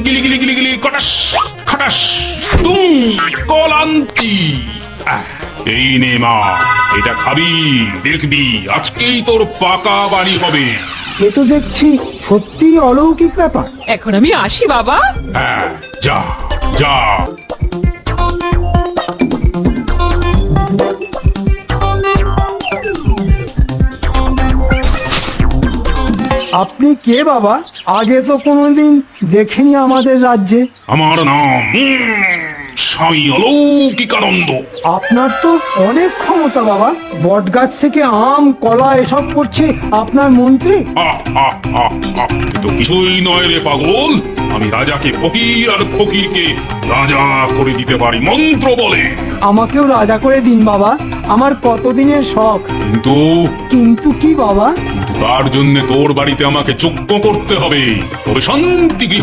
গিলি গিলি গিলি গিলি কটাস খটাস তুম কলান্তি। এই নে মা, এটা খাবি, দেখবি আজকেই তোর পাকা বাড়ি হবে। এ তো দেখছি সত্যি অলৌকিক ব্যাপার। এখন আমি আসি বাবা। হ্যাঁ, যা যা। আপনি কে বাবা? আগে তো কোনোদিন দেখিনি আমাদের রাজ্যে। আমার নাম স্বামী অলৌকিকানন্দ। আপনার তো অনেক ক্ষমতা বাবা। বটগাছ থেকে আম কলা এসব করছে আপনার মন্ত্রী। এ তো কিছুই নয় রে পাগল। আমি রাজাকে ফকির আর ফকিরকে রাজা করে দিতে পারি মন্ত্র বলে। আমাকেও রাজা করে দিন বাবা, আমার কতদিনের শখ। কিন্তু কিন্তু কি বাবা? তার জন্য তোর বাড়িতে আমাকে যোগ্য করতে হবে, তবে শান্তি